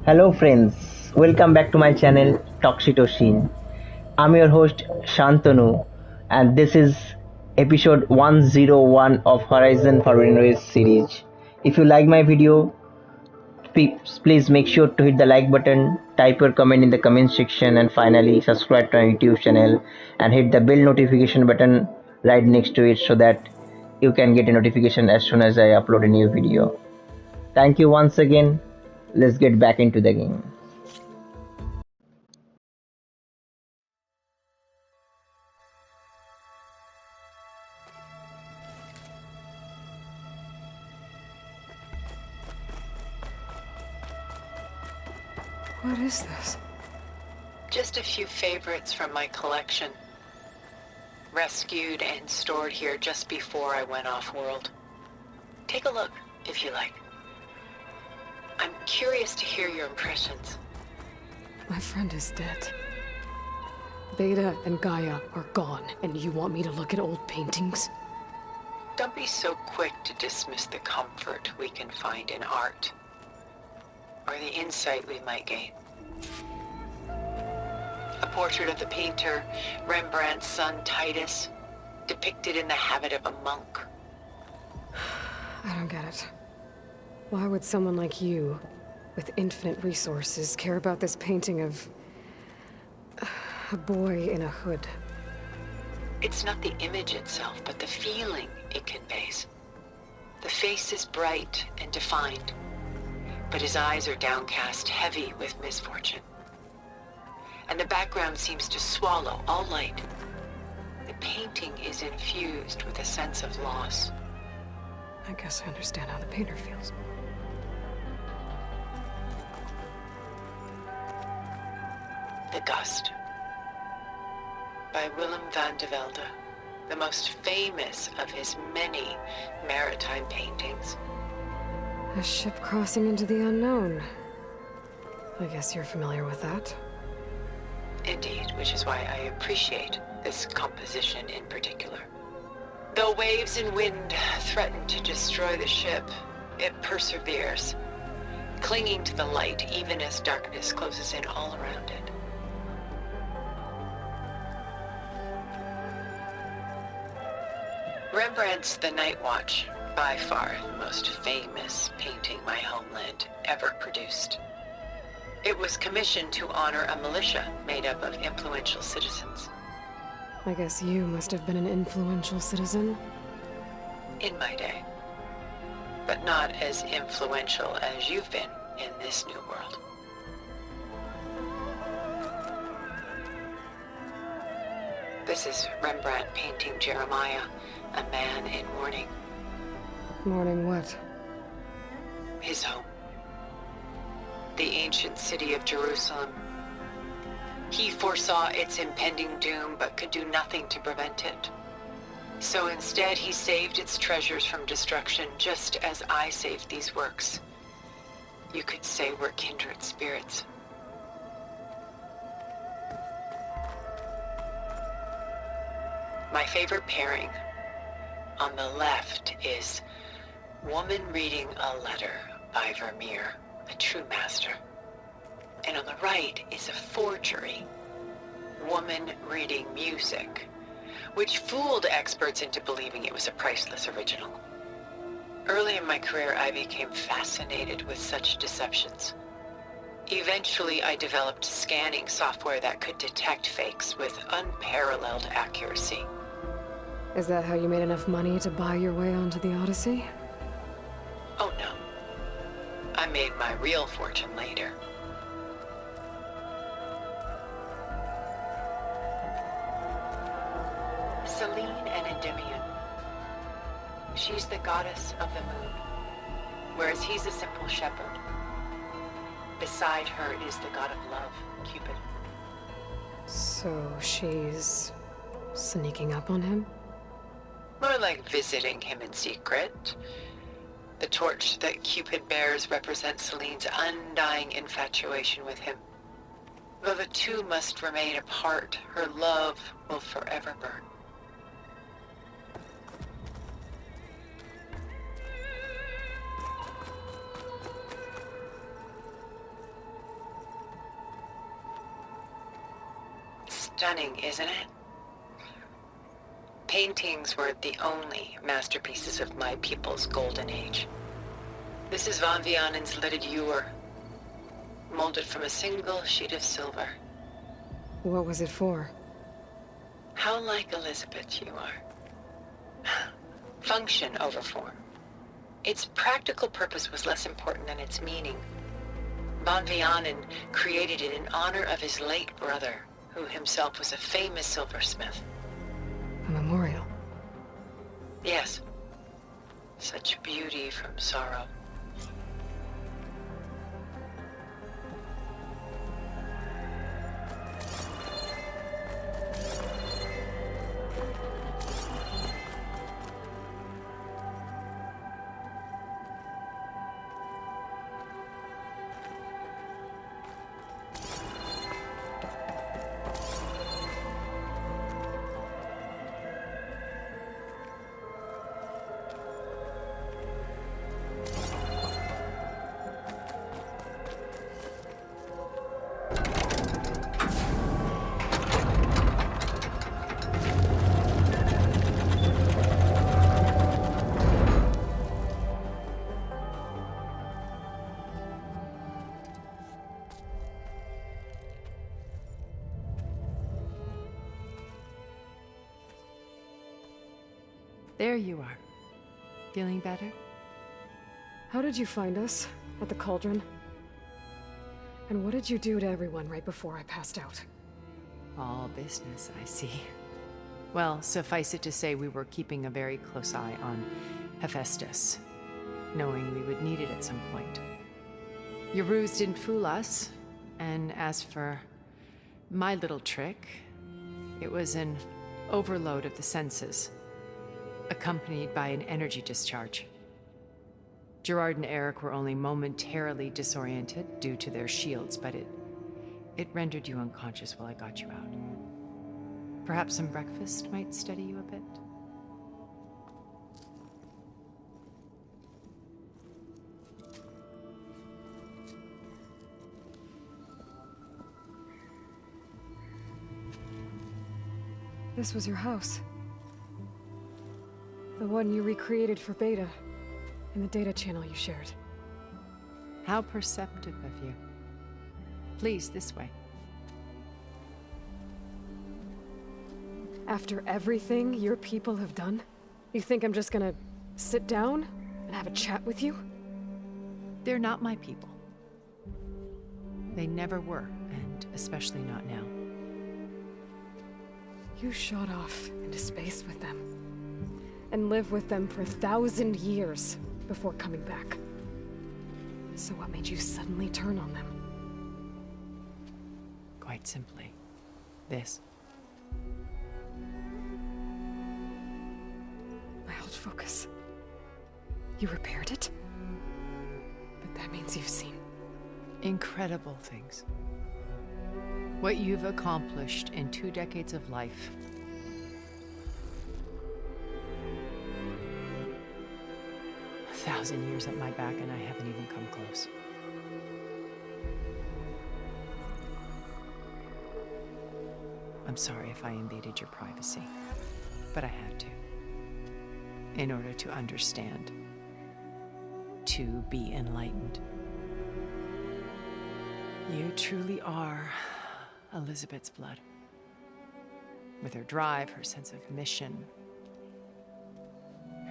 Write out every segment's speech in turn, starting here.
Hello friends, welcome back to my channel Toxytocin. I'm your host Shantanu and this is episode 101 of Horizon Forbidden West series. If you like my video, please make sure to hit the like button, type your comment in the comment section and finally subscribe to our YouTube channel and hit the bell notification button right next to it so that you can get a notification as soon as I upload a new video. Thank you once again. Let's get back into the game. What is this? Just a few favorites from my collection. Rescued and stored here just before I went off-world. Take a look, if you like. I'm curious to hear your impressions. My friend is dead. Beta and GAIA are gone, and you want me to look at old paintings? Don't be so quick to dismiss the comfort we can find in art, or the insight we might gain. A portrait of the painter, Rembrandt's son Titus, depicted in the habit of a monk. I don't get it. Why would someone like you, with infinite resources, care about this painting of a boy in a hood? It's not the image itself, but the feeling it conveys. The face is bright and defined, but his eyes are downcast, heavy with misfortune. And the background seems to swallow all light. The painting is infused with a sense of loss. I guess I understand how the painter feels. The Gust, by Willem van de Velde, the most famous of his many maritime paintings. A ship crossing into the unknown. I guess you're familiar with that. Indeed, which is why I appreciate this composition in particular. Though waves and wind threaten to destroy the ship, it perseveres, clinging to the light even as darkness closes in all around it. Rembrandt's The Night Watch, by far the most famous painting my homeland ever produced. It was commissioned to honor a militia made up of influential citizens. I guess you must have been an influential citizen. In my day. But not as influential as you've been in this new world. This is Rembrandt painting Jeremiah, a man in mourning. Mourning what? His home. The ancient city of Jerusalem. He foresaw its impending doom, but could do nothing to prevent it. So instead, he saved its treasures from destruction, just as I saved these works. You could say we're kindred spirits. My favorite pairing on the left is Woman Reading a Letter by Vermeer, a true master. And on the right is a forgery, Woman Reading Music, which fooled experts into believing it was a priceless original. Early in my career, I became fascinated with such deceptions. Eventually, I developed scanning software that could detect fakes with unparalleled accuracy. Is that how you made enough money to buy your way onto the Odyssey? Oh no. I made my real fortune later. Selene and Endymion. She's the goddess of the moon, whereas he's a simple shepherd. Beside her is the god of love, Cupid. So she's sneaking up on him? More like visiting him in secret. The torch that Cupid bears represents Selene's undying infatuation with him. Though the two must remain apart, her love will forever burn. Stunning, isn't it? Paintings were the only masterpieces of my people's golden age. This is Von Vianen's lidded ewer, molded from a single sheet of silver. What was it for? How like Elisabet you are. Function over form. Its practical purpose was less important than its meaning. Von Vianen created it in honor of his late brother, who himself was a famous silversmith. A memorial. Yes. Such beauty from sorrow. There you are. Feeling better? How did you find us? At the Cauldron? And what did you do to everyone right before I passed out? All business, I see. Well, suffice it to say we were keeping a very close eye on HEPHAESTUS, knowing we would need it at some point. Your ruse didn't fool us, and as for my little trick, it was an overload of the senses, accompanied by an energy discharge. Gerard and Eric were only momentarily disoriented due to their shields, but it rendered you unconscious while I got you out. Perhaps some breakfast might steady you a bit? This was your house. The one you recreated for Beta, in the data channel you shared. How perceptive of you. Please, this way. After everything your people have done, you think I'm just gonna sit down and have a chat with you? They're not my people. They never were, and especially not now. You shot off into space with them, and lived with them for 1,000 years before coming back. So what made you suddenly turn on them? Quite simply, this. My old focus. You repaired it? But that means you've seen Incredible things. What you've accomplished in 2 decades of life. A 1,000 years at my back and I haven't even come close. I'm sorry if I invaded your privacy, but I had to. In order to understand. To be enlightened. You truly are Elisabet's blood. With her drive, her sense of mission,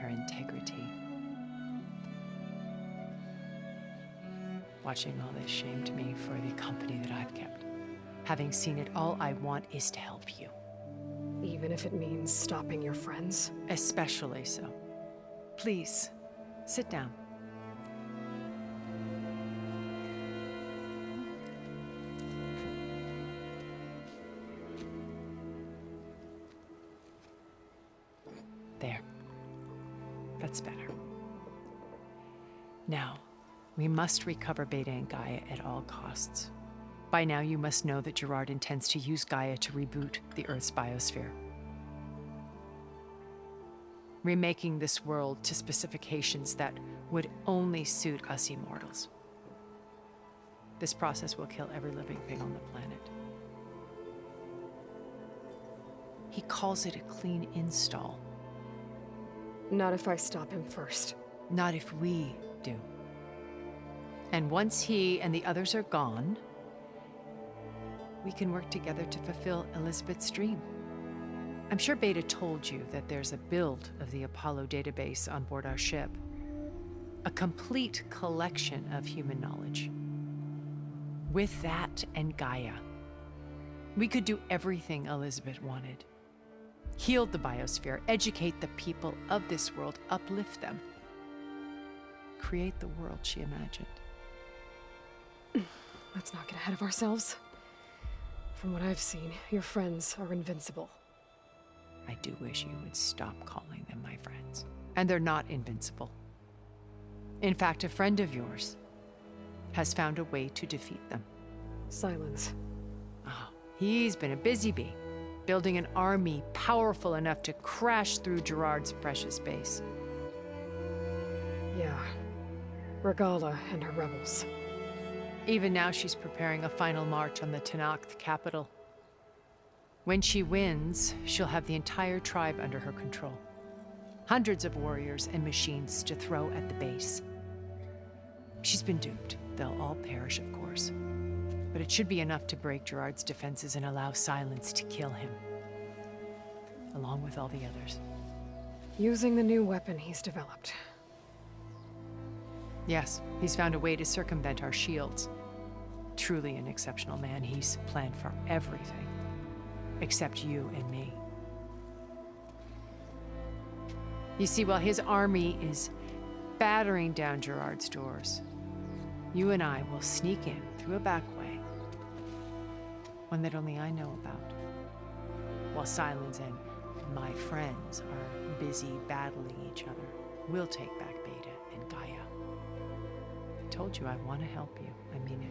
her integrity. Watching all this shamed me for the company that I've kept. Having seen it, all I want is to help you. even if it means stopping your friends. Especially so. Please, sit down. There. That's better. Now, we must recover Beta and Gaia at all costs. By now, you must know that Gerard intends to use Gaia to reboot the Earth's biosphere. Remaking this world to specifications that would only suit us immortals. This process will kill every living thing on the planet. He calls it a clean install. Not if I stop him first. Not if we do. And once he and the others are gone, we can work together to fulfill Elisabet's dream. I'm sure Beta told you that there's a build of the Apollo database on board our ship. A complete collection of human knowledge. With that and Gaia, we could do everything Elisabet wanted. Heal the biosphere, educate the people of this world, uplift them. Create the world she imagined. Let's not get ahead of ourselves. From what I've seen, your friends are invincible. I do wish you would stop calling them my friends. And they're not invincible. In fact, a friend of yours has found a way to defeat them. Sylens. Oh, he's been a busy bee, building an army powerful enough to crash through Gerard's precious base. Yeah. Regalla and her rebels. Even now she's preparing a final march on the Tenakth capital. When she wins, she'll have the entire tribe under her control. Hundreds of warriors and machines to throw at the base. She's been duped. They'll all perish, of course. But it should be enough to break Gerard's defenses and allow Sylens to kill him. Along with all the others. Using the new weapon he's developed. Yes, he's found a way to circumvent our shields. Truly an exceptional man. He's planned for everything. Except you and me. You see, while his army is battering down Gerard's doors, you and I will sneak in through a back way. One that only I know about. While Sylens and my friends are busy battling each other, we'll take back Beta and Gaia. I told you I want to help you. I mean it.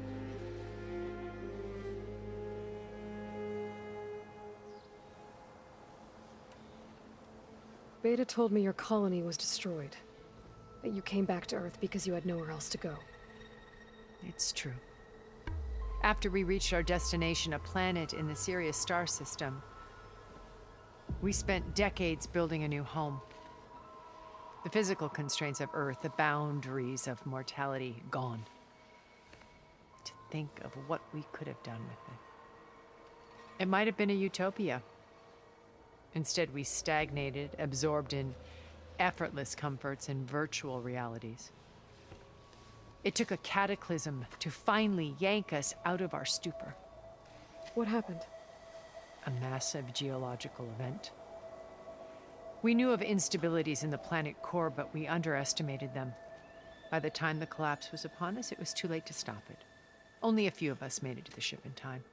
Beta told me your colony was destroyed. That you came back to Earth because you had nowhere else to go. It's true. After we reached our destination, a planet in the Sirius star system, we spent decades building a new home. The physical constraints of Earth, the boundaries of mortality, gone. To think of what we could have done with it. It might have been a utopia. Instead, we stagnated, absorbed in effortless comforts and virtual realities. It took a cataclysm to finally yank us out of our stupor. What happened? A massive geological event. We knew of instabilities in the planet core, but we underestimated them. By the time the collapse was upon us, it was too late to stop it. Only a few of us made it to the ship in time.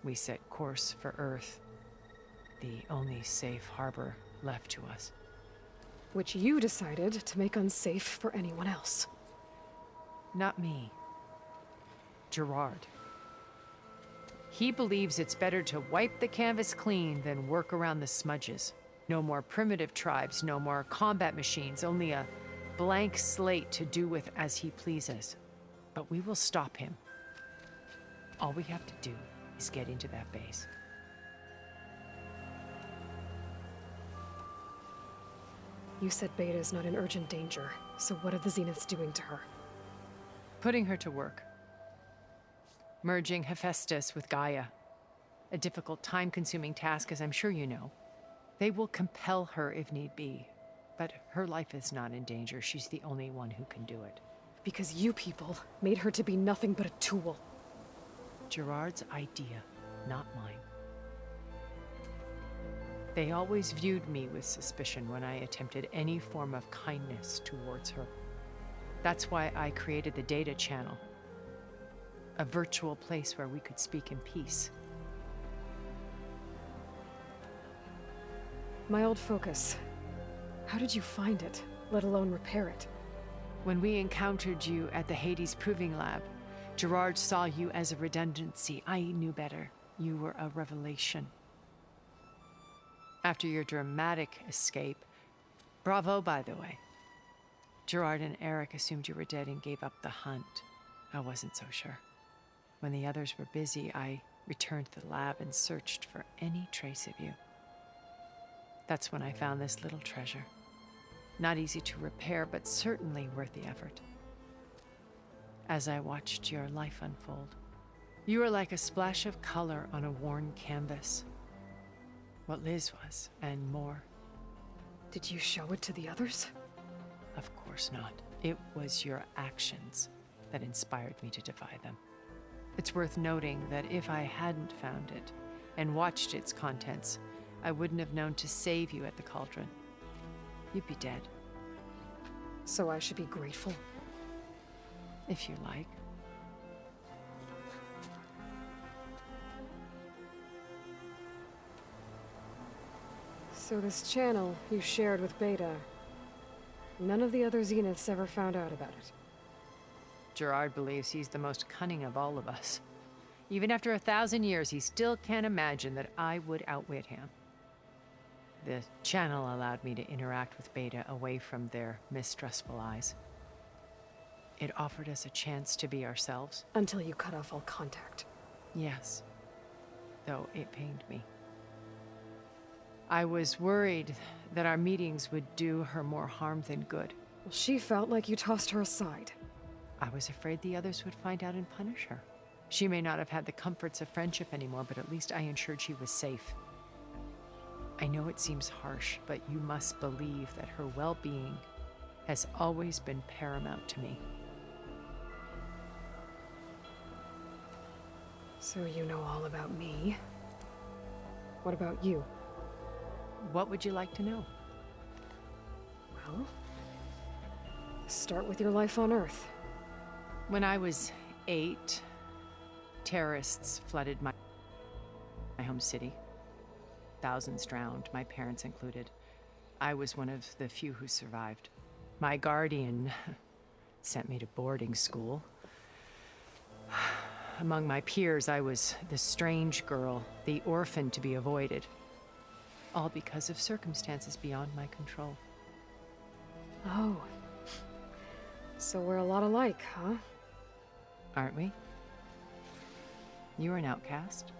We set course for Earth, the only safe harbor left to us. Which you decided to make unsafe for anyone else. Not me. Gerard. He believes it's better to wipe the canvas clean than work around the smudges. No more primitive tribes, no more combat machines, only a blank slate to do with as he pleases. But we will stop him. All we have to do is get into that base. You said Beta is not in urgent danger, so what are the Zeniths doing to her? Putting her to work. Merging HEPHAESTUS with Gaia. A difficult, time-consuming task, as I'm sure you know. They will compel her if need be. But her life is not in danger. She's the only one who can do it. Because you people made her to be nothing but a tool. Gerard's idea, not mine. They always viewed me with suspicion when I attempted any form of kindness towards her. That's why I created the data channel. A virtual place where we could speak in peace. My old Focus. How did you find it, let alone repair it? When we encountered you at the Hades Proving Lab, Gerard saw you as a redundancy. I knew better. You were a revelation. After your dramatic escape, bravo, by the way. Gerard and Eric assumed you were dead and gave up the hunt. I wasn't so sure. When the others were busy, I returned to the lab and searched for any trace of you. That's when I found this little treasure. Not easy to repair, but certainly worth the effort. As I watched your life unfold, you were like a splash of color on a worn canvas. What Liz was, and more. Did you show it to the others? Of course not. It was your actions that inspired me to defy them. It's worth noting that if I hadn't found it and watched its contents, I wouldn't have known to save you at the Cauldron. You'd be dead. So I should be grateful? If you like. So this channel you shared with Beta, none of the other Zeniths ever found out about it? Gerard believes he's the most cunning of all of us. Even after 1,000 years, he still can't imagine that I would outwit him. The channel allowed me to interact with Beta away from their mistrustful eyes. It offered us a chance to be ourselves. Until you cut off all contact. Yes, though it pained me. I was worried that our meetings would do her more harm than good. Well, she felt like you tossed her aside. I was afraid the others would find out and punish her. She may not have had the comforts of friendship anymore, but at least I ensured she was safe. I know it seems harsh, but you must believe that her well-being has always been paramount to me. So you know all about me. What about you? What would you like to know? Well, start with your life on Earth. When I was 8, terrorists flooded my home city. Thousands drowned, my parents included. I was one of the few who survived. My guardian sent me to boarding school. Among my peers, I was the strange girl, the orphan to be avoided. All because of circumstances beyond my control. Oh. So we're a lot alike, huh? Aren't we? You were an outcast.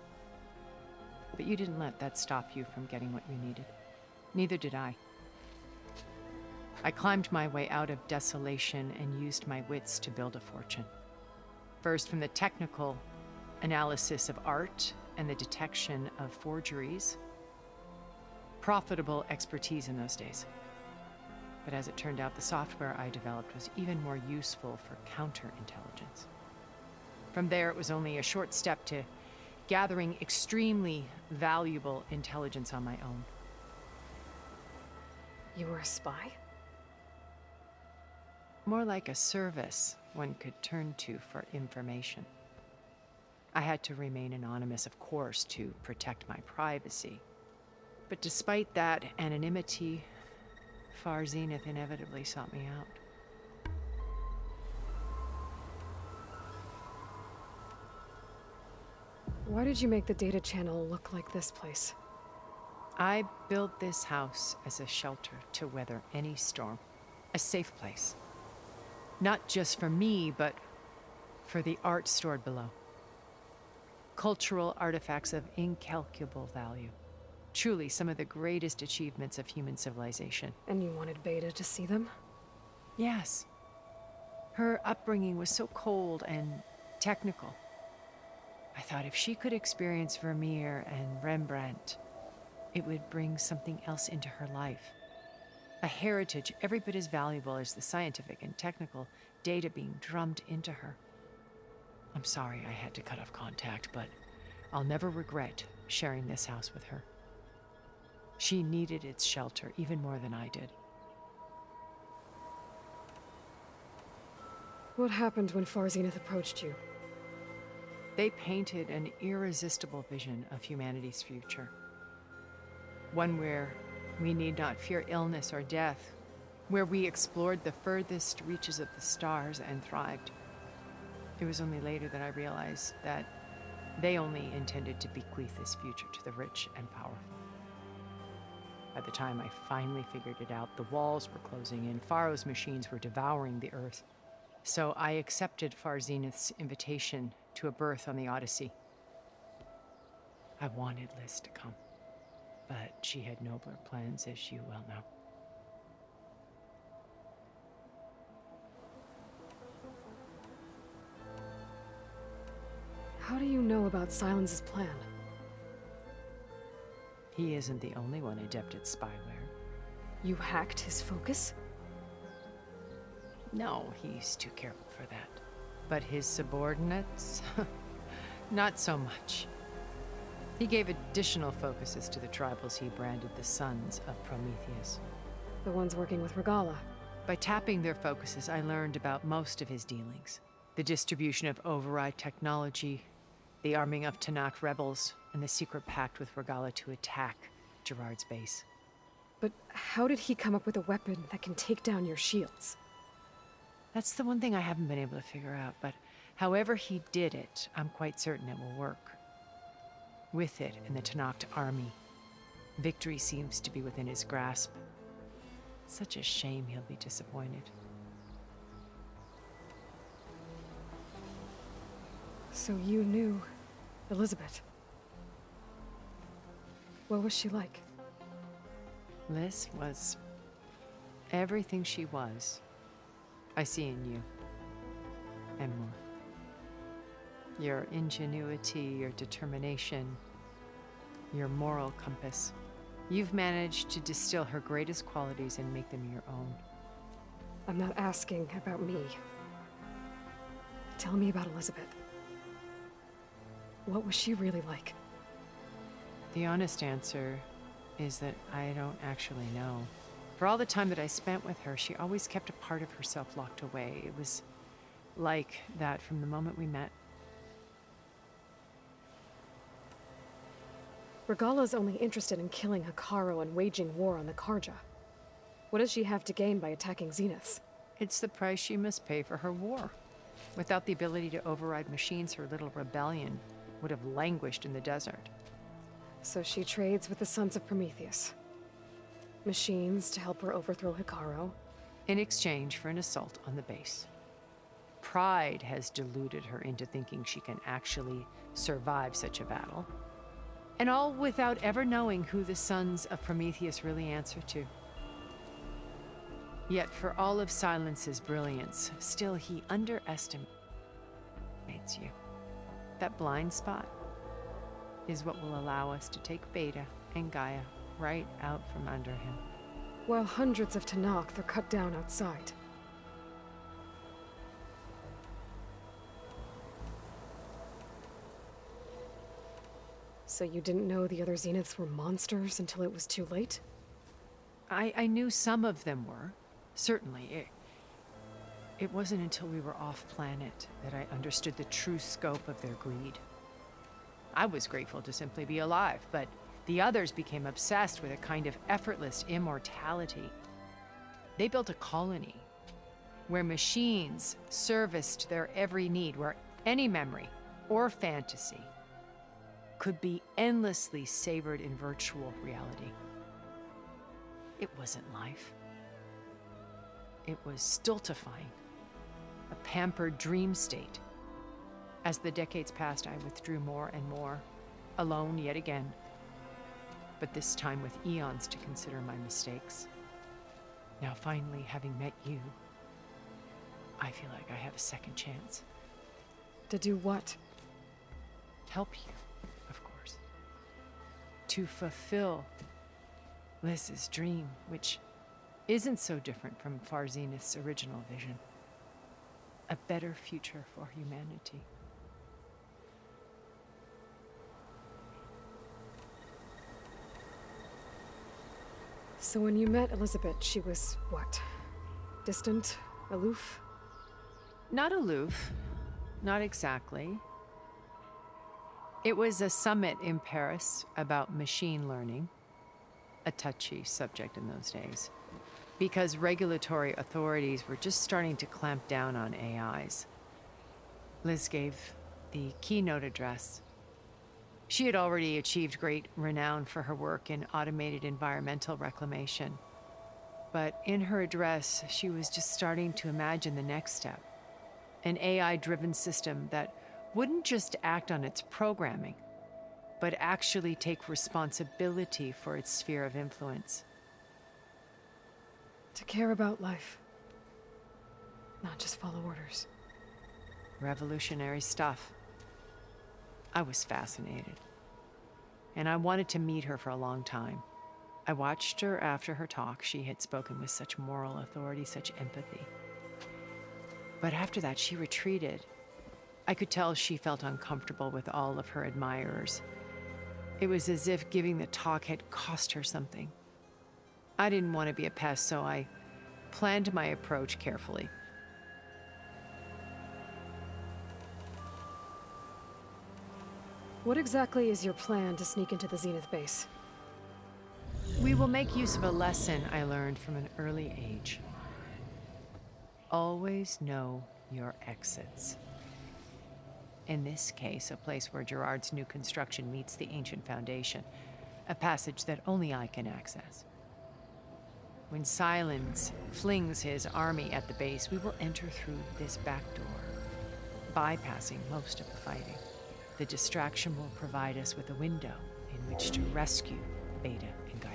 But you didn't let that stop you from getting what you needed. Neither did I. I climbed my way out of desolation and used my wits to build a fortune. First, from the technical analysis of art and the detection of forgeries. Profitable expertise in those days. But as it turned out, the software I developed was even more useful for counterintelligence. From there, it was only a short step to gathering extremely valuable intelligence on my own. You were a spy? More like a service one could turn to for information. I had to remain anonymous, of course, to protect my privacy. But despite that anonymity, Far Zenith inevitably sought me out. Why did you make the data channel look like this place? I built this house as a shelter to weather any storm. A safe place. Not just for me, but for the art stored below. Cultural artifacts of incalculable value. Truly some of the greatest achievements of human civilization. And you wanted Beta to see them? Yes. Her upbringing was so cold and technical. I thought if she could experience Vermeer and Rembrandt, it would bring something else into her life. A heritage every bit as valuable as the scientific and technical data being drummed into her. I'm sorry I had to cut off contact, but I'll never regret sharing this house with her. She needed its shelter even more than I did. What happened when Far Zenith approached you? They painted an irresistible vision of humanity's future. One where we need not fear illness or death, where we explored the furthest reaches of the stars and thrived. It was only later that I realized that they only intended to bequeath this future to the rich and powerful. By the time I finally figured it out, the walls were closing in, Pharaoh's machines were devouring the earth. So I accepted Far Zenith's invitation to a berth on the Odyssey. I wanted Liz to come, but she had nobler plans, as you well know. How do you know about Sylens' plan? He isn't the only one adept at spyware. You hacked his focus? No, he's too careful for that. But his subordinates? Not so much. He gave additional focuses to the tribals he branded the Sons of Prometheus. The ones working with Regalla. By tapping their focuses, I learned about most of his dealings. The distribution of override technology, the arming of Tenakth rebels, and the secret pact with Regalla to attack Gerard's base. But how did he come up with a weapon that can take down your shields? That's the one thing I haven't been able to figure out, but however he did it, I'm quite certain it will work. With it and the Tenakth army, victory seems to be within his grasp. Such a shame he'll be disappointed. So you knew Elisabet. What was she like? Liz was everything she was. I see in you. And more. Your ingenuity, your determination, your moral compass. You've managed to distill her greatest qualities and make them your own. I'm not asking about me. Tell me about Elisabet. What was she really like? The honest answer is that I don't actually know. For all the time that I spent with her, she always kept a part of herself locked away. It was like that from the moment we met. Regalla's only interested in killing Hekarro and waging war on the Karja. What does she have to gain by attacking Zeniths? It's the price she must pay for her war. Without the ability to override machines, her little rebellion would have languished in the desert. So she trades with the Sons of Prometheus. Machines to help her overthrow Hekarro. In exchange for an assault on the base. Pride has deluded her into thinking she can actually survive such a battle. And all without ever knowing who the Sons of Prometheus really answer to. Yet for all of Sylens's brilliance, still he underestimates you. That blind spot is what will allow us to take Beta and GAIA right out from under him. While hundreds of Tenakth are cut down outside. So you didn't know the other Zeniths were monsters until it was too late? I knew some of them were. Certainly. It wasn't until we were off-planet that I understood the true scope of their greed. I was grateful to simply be alive, but the others became obsessed with a kind of effortless immortality. They built a colony where machines serviced their every need, where any memory or fantasy could be endlessly savored in virtual reality. It wasn't life. It was stultifying, a pampered dream state. As the decades passed, I withdrew more and more, alone yet again, but this time with eons to consider my mistakes. Now finally, having met you, I feel like I have a second chance. To do what? Help you, of course. To fulfill Liz's dream, which isn't so different from Far Zenith's original vision. A better future for humanity. So when you met Elisabet, she was what? Distant? Aloof? Not aloof. Not exactly. It was a summit in Paris about machine learning. A touchy subject in those days. Because regulatory authorities were just starting to clamp down on AIs. Liz gave the keynote address. She had already achieved great renown for her work in automated environmental reclamation. But in her address, she was just starting to imagine the next step. An AI-driven system that wouldn't just act on its programming, but actually take responsibility for its sphere of influence. To care about life. Not just follow orders. Revolutionary stuff. I was fascinated. And I wanted to meet her for a long time. I watched her after her talk. She had spoken with such moral authority, such empathy. But after that, she retreated. I could tell she felt uncomfortable with all of her admirers. It was as if giving the talk had cost her something. I didn't want to be a pest, so I planned my approach carefully. What exactly is your plan to sneak into the Zenith base? We will make use of a lesson I learned from an early age. Always know your exits. In this case, a place where Gerard's new construction meets the ancient foundation, a passage that only I can access. When Sylens flings his army at the base, we will enter through this back door, bypassing most of the fighting. The distraction will provide us with a window in which to rescue Beta and GAIA.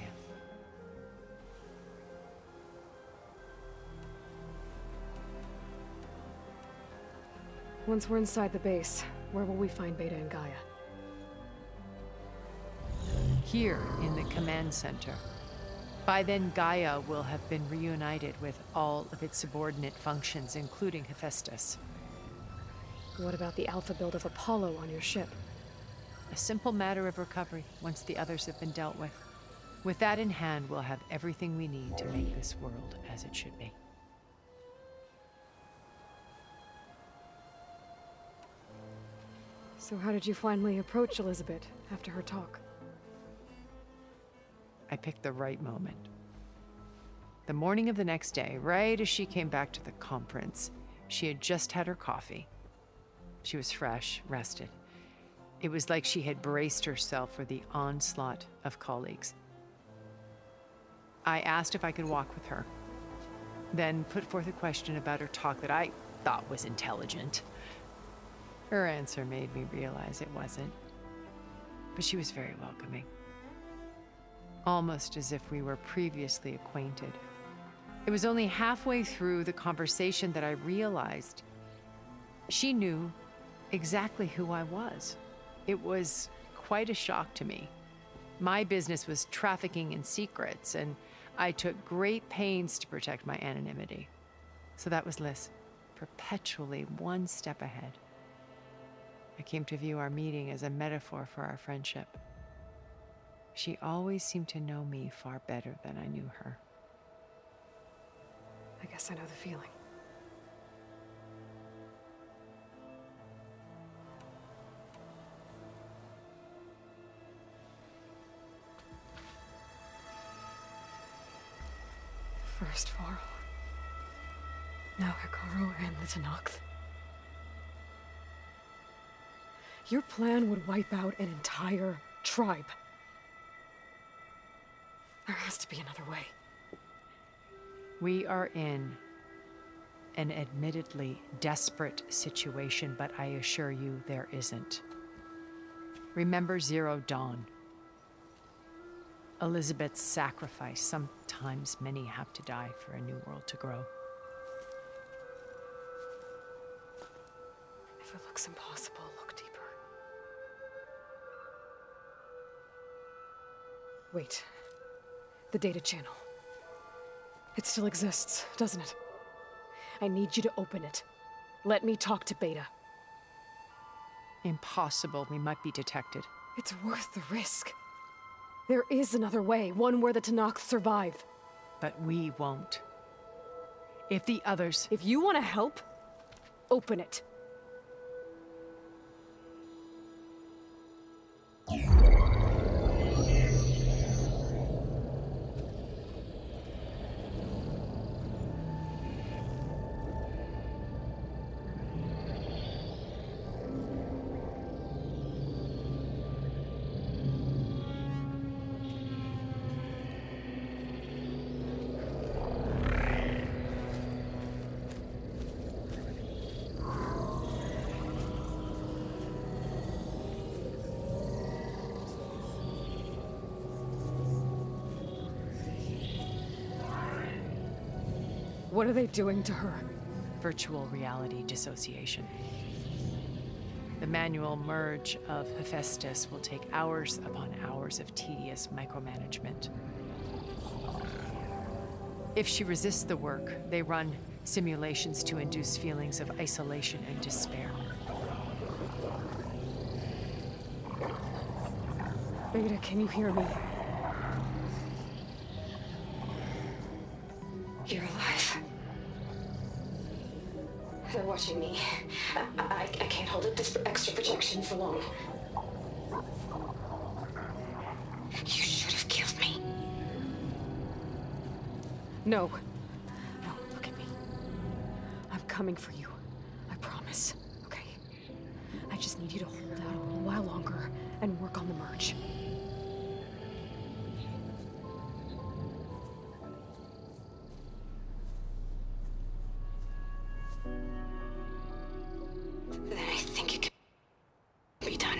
Once we're inside the base, where will we find Beta and GAIA? Here in the command center. By then, GAIA will have been reunited with all of its subordinate functions, including HEPHAESTUS. What about the alpha build of Apollo on your ship? A simple matter of recovery once the others have been dealt with. With that in hand, we'll have everything we need to make this world as it should be. So how did you finally approach Elisabet after her talk? I picked the right moment. The morning of the next day, right as she came back to the conference, she had just had her coffee. She was fresh, rested. It was like she had braced herself for the onslaught of colleagues. I asked if I could walk with her, then put forth a question about her talk that I thought was intelligent. Her answer made me realize it wasn't, but she was very welcoming. Almost as if we were previously acquainted. It was only halfway through the conversation that I realized she knew exactly who I was. It was quite a shock to me. My business was trafficking in secrets, and I took great pains to protect my anonymity. So that was Liz, perpetually one step ahead. I came to view our meeting as a metaphor for our friendship. She always seemed to know me far better than I knew her. I guess I know the feeling. First Varl, now Hekarro and the Tenakth. Your plan would wipe out an entire tribe. There has to be another way. We are in an admittedly desperate situation, but I assure you there isn't. Remember Zero Dawn. Elisabet's sacrifice. Sometimes many have to die for a new world to grow. If it looks impossible, look deeper. Wait. The data channel. It still exists, doesn't it? I need you to open it. Let me talk to Beta. Impossible. We might be detected. It's worth the risk. There is another way, one where the Tenakth survive. But we won't. If the others... If you want to help, open it. What are they doing to her? Virtual reality dissociation. The manual merge of HEPHAESTUS will take hours upon hours of tedious micromanagement. If she resists the work, they run simulations to induce feelings of isolation and despair. Beta, can you hear me? You're alive. They're watching me. I can't hold up this extra projection for long. You should have killed me. No. No, look at me. I'm coming for you. I promise, okay? I just need you to hold out a little while longer and work on the merge. Then I think it can be done.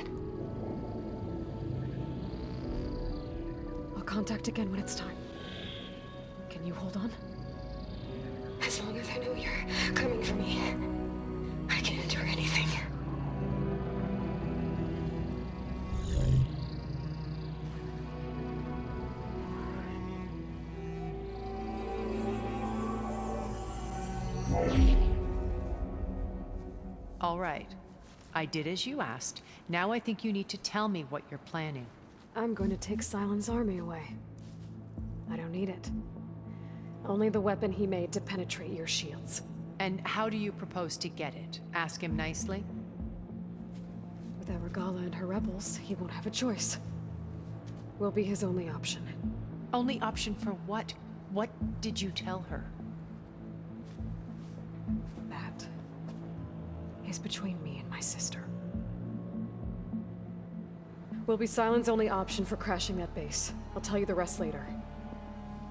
I'll contact again when it's time. Can you hold on? As long as I know you're coming for me, I can endure anything. All right. I did as you asked. Now I think you need to tell me what you're planning. I'm going to take Sylens' army away. I don't need it. Only the weapon he made to penetrate your shields. And how do you propose to get it? Ask him nicely? Without Regalla and her rebels, he won't have a choice. We'll be his only option. Only option for what? What did you tell her? That is between me and my sister. We'll be Sylens' only option for crashing that base. I'll tell you the rest later.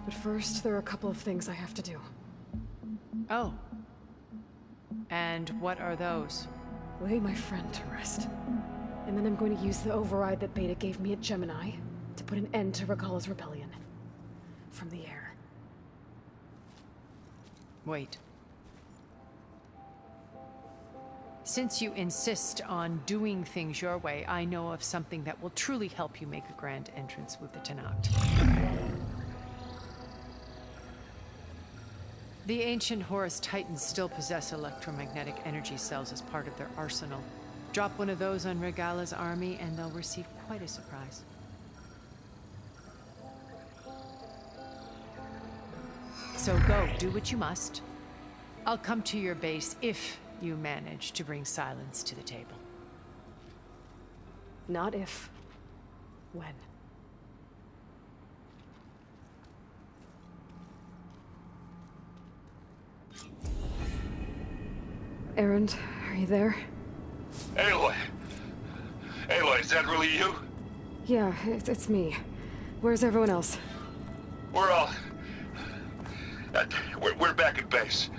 But first, there are a couple of things I have to do. Oh. And what are those? Lay my friend to rest. And then I'm going to use the override that Beta gave me at Gemini to put an end to Regalla's rebellion. From the air. Wait. Since you insist on doing things your way, I know of something that will truly help you make a grand entrance with the Tenakth. The ancient Horus Titans still possess electromagnetic energy cells as part of their arsenal. Drop one of those on Regalla's army and they'll receive quite a surprise. So go, do what you must. I'll come to your base if you manage to bring Sylens to the table. Not if. When. Erend, are you there? Aloy! Aloy, is that really you? Yeah, it's me. Where's everyone else? We're all... we're back at base.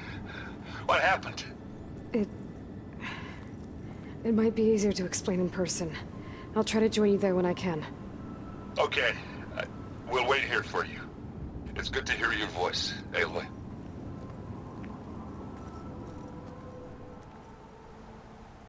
What happened? It might be easier to explain in person. I'll try to join you there when I can. Okay. We'll wait here for you. It's good to hear your voice, Aloy.